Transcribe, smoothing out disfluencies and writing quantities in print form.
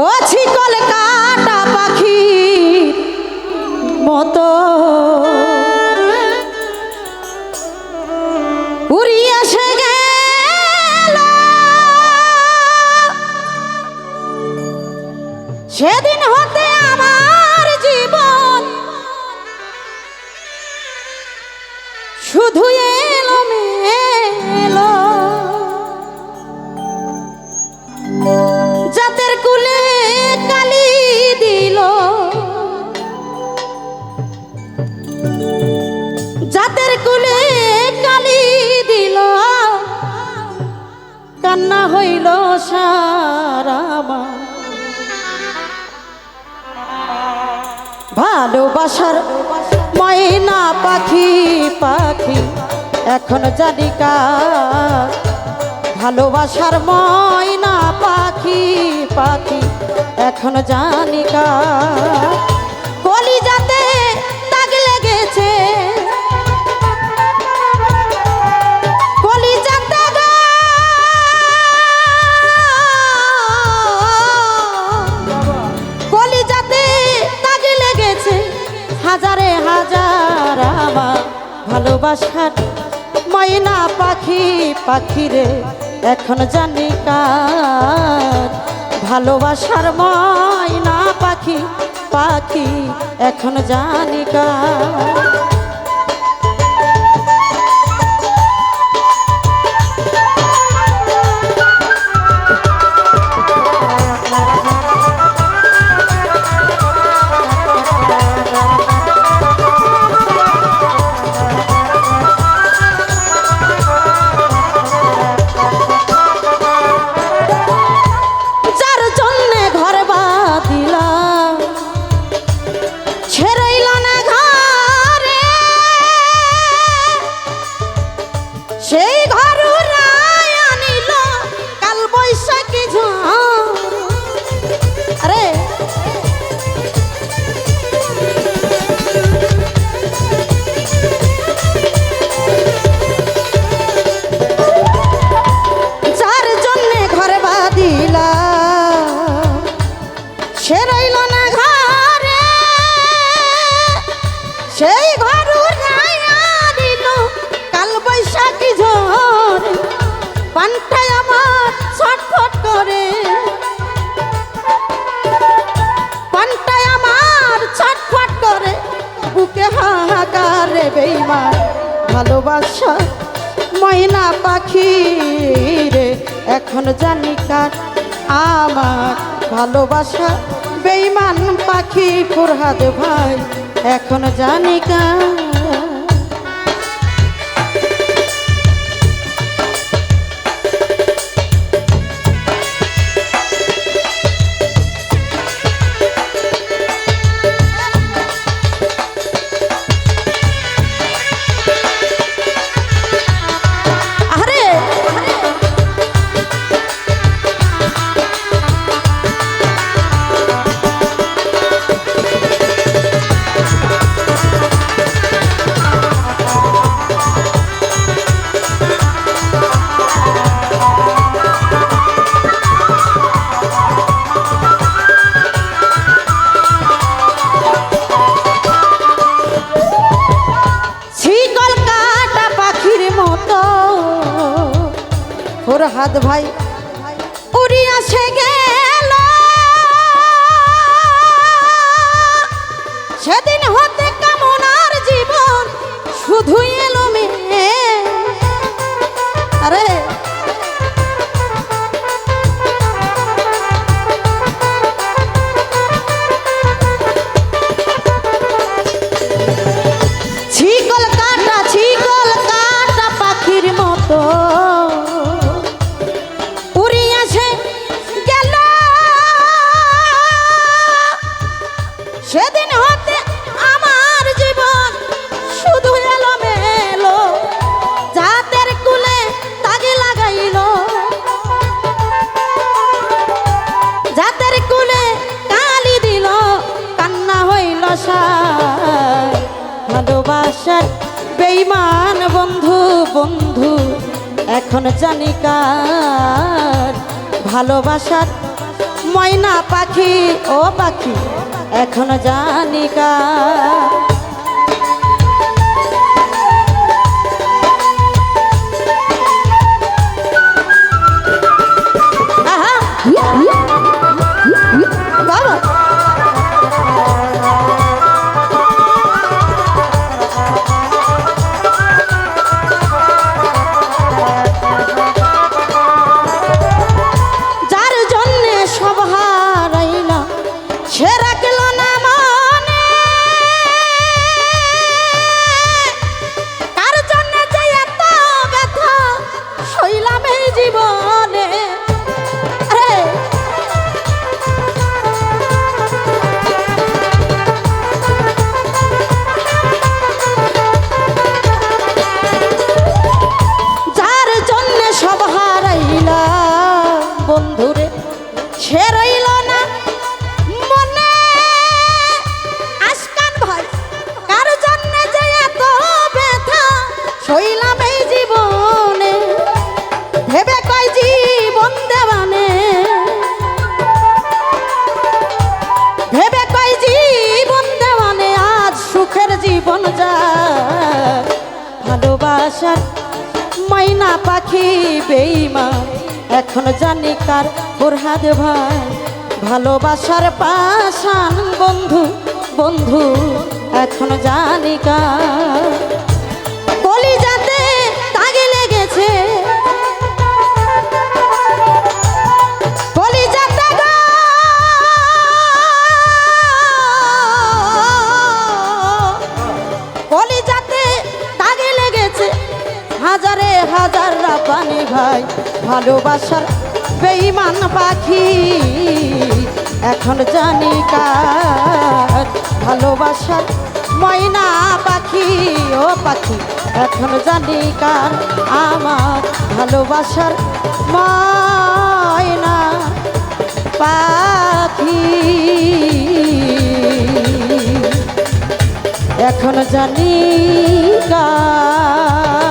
ও ছিকল কাটা পাখির মতো উড়িয়ে এসে গেল সেদিন হতে আমার জীবন শুধু এলো মেলো জাতের কুলে কালি দিল জাতের কুলে কালি দিল কান্না হইল সারা ভালোবাসার ময়না পাখি পাখি এখন জানি কার ভালোবাসার ময়না পাখি পাখি এখন জানি কার কলিজাতে দাগ লেগেছে কলিজাতে কলিজাতে দাগ লেগেছে হাজারে হাজার আমার ভালোবাসার ময়না পাখি পাখি রে এখন জানি কার ভালোবাসার ময়না পাখি পাখি এখন জানি কার সেই ঘর উড়ায় আনিল কাল বৈশাখী ঝড় আরে যার জন্যে ঘর বাঁধিলা সে রইল না ঘরে সেই ঘর উড়ায় আনিল কাল বৈশাখী ঝড় পান্তায় আমার ছটফট করে পান্তায় আমার ছটফট করে বুকে হাহাকার রে বেঈমান ভালোবাসা ময়না পাখি রে এখন জানি কার আমার ভালোবাসা বেঈমান পাখি ফরহাদ ভাই এখন জানি কার ফরহাদ ভাই উড়িয়ে আসে গেল সেদিন হতে কামনার জীবন শুধু এলো মেয়ে আরে ছিকল কাটা পাখির মতো সেদিন হতে আমার জীবন শুধু এলো মেলো জাতের কুলে তাগে লাগাইল জাতের কুলে কালি দিল কান্না হইল সার ভালোবাসার বেঈমান বন্ধু বন্ধু এখন জানি কার ভালোবাসার ময়না পাখি ও পাখি এখন জানি কার। আহা, বাবা সে রাখল না মনে, কার জন্য যে এত ব্যথা সইলাম এই জীবনে। যার জন্য সব হারাইলা বন্ধুরে সে রইল না শৈলাম এই জীবনে, ভেবে কয় জীবন দেওয়ানে, ভেবে কয় জীবন দেওয়ানে আজ সুখের জীবন যায়। ভালোবাসার ময়না পাখি বেঈমান এখন জানি কার ফরহাদ ভাই। ভালোবাসার পাশান বন্ধু বন্ধু এখন জানি কার। কলিজাতে দাগে লেগেছে, কলিজাতে কলিজাতে দাগে লেগেছে হাজারে হাজার রাব্বানি ভাই। ভালোবাসার বেঈমান পাখি এখন জানি কার। ভালোবাসার ময়না পাখি ও পাখি এখন জানি কার। আমার ভালোবাসার ময়না পাখি এখন জানি কার।